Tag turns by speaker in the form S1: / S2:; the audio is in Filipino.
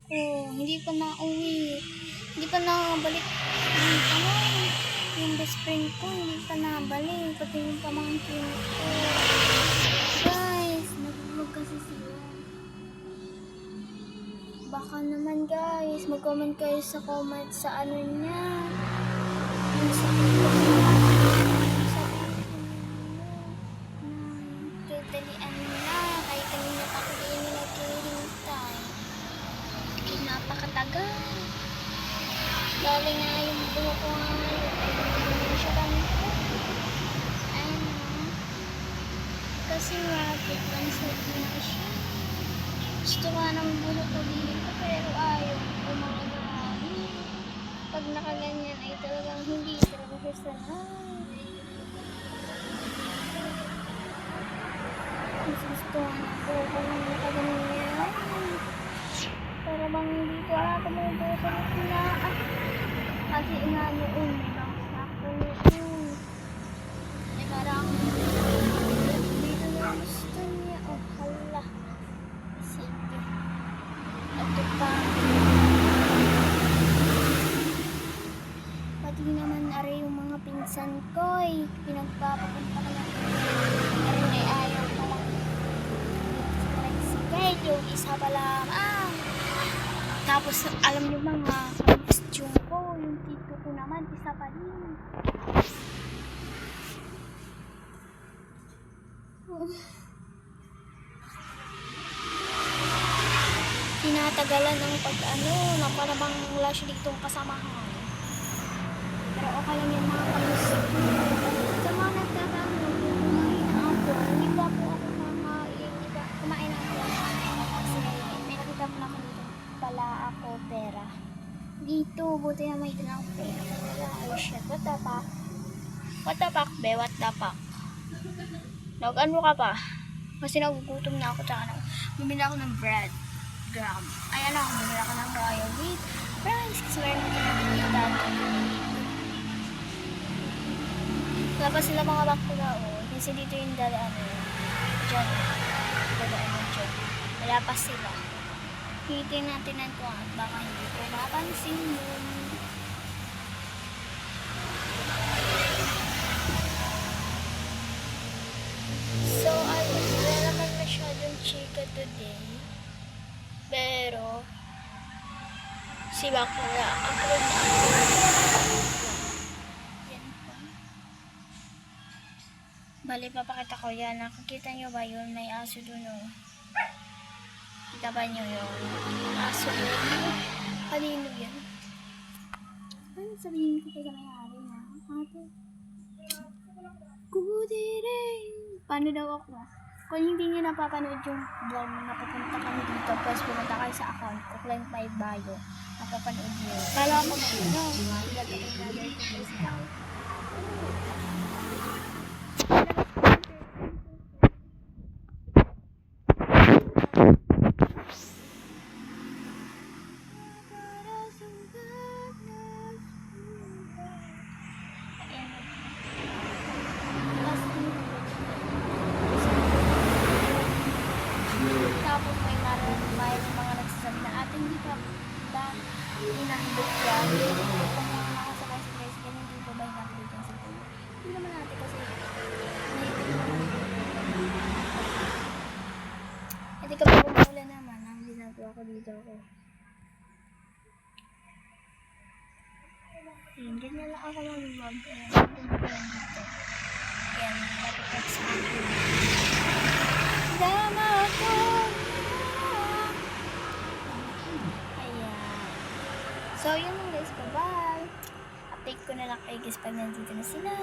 S1: Oh, hindi pa nauwi. Hindi pa nakabalik. Yung best friend ko, hindi pa nabalik. Pati yung pamangkin ko. Guys, nagulog kasi sila. Baka naman guys, mag-comment kayo sa comment sa ano niya. Yung sa tutalian na. Kahit kanina pa ko din naghihintay. Napakatagal. Dali nga yung buho ko nga ngayon. Ay, siya kami ko. Ano? Kasi rapid transit na siya. Gusto nga ng buho ko dito pero ayaw umangani. Pag nakaganyan ay talagang hindi talaga siya sanay. Gusto nga ng buho ko nang nakaganyan. Para bang hindi ko tumubuo sa na. Kasi nga noon, may bangs na ako noon. Eh parang dito na gusto niya. Oh, hala. Sige. Ito pa. Pati naman are yung mga pinsan ko eh. Pinagpapapunta ko lang. Meron ay ayaw ko lang. Sige, yung isa pa lang. Tapos, alam niyo mga costume ko, yung tito ko naman, isa pa din. Tinatagalan ng pag-ano, na parang wala siya ditong kasamahan. Pero okay lang yung mga costume. Sa mga nagtatanong, kumain ako. Hindi ba po ako kumain ako. Kasi may nakita mo naman dito. Pala ako pera. Dito, buti na may tinang pera. Wala, oh shit. What the fuck? What the fuck, be? What the fuck? Nag-ano ka pa? Kasi nagugutom na ako. Tsaka bumili ako ng bread. Gram. Ayan ako, bumili ako ng royal wheat. Price, kasi meron ko nakikita. Wala pa sila mga bakula, oh. Kasi dito yung dalaan, oh. Diyan. Dalaan mo dyan. Wala pa sila. Hitin natin ang ito at baka hindi ko mapansin yun. So, wala naman masyadong chika today. Pero, si bakla, upload na ako. Yan pa. Bali, papakita ko yan. Nakikita nyo ba yun? May aso dun, oh. Kita ba nyo yung aso yun? Kanino yan? Ano sabihin ko pa sa may-ari na? Ate? Kudiring! Paano daw ako? Kung hindi nyo napapanood yung vlog na papunta kami dito, pwes pumunta kayo sa account ko, click my bio. Napapanood nyo. Kala ako na yun, no? Ilagay ko discount. Tapos may mga nagsasabi na ating hindi pa hinahindot yan. Kung mga nakasakay sa tricycle, hindi pa ba hinahindot yan sa tulo? Hindi naman natin kasi hindi ka pa bumula naman ang ginagawa ko dito ako. Ganyan lang ako mag-vlog. Dito. Yan, lapit sa akin. Dama ako. Ayan. So, yun lang guys. Bye-bye. Update ko na lang kayo guys pag nandito na sila.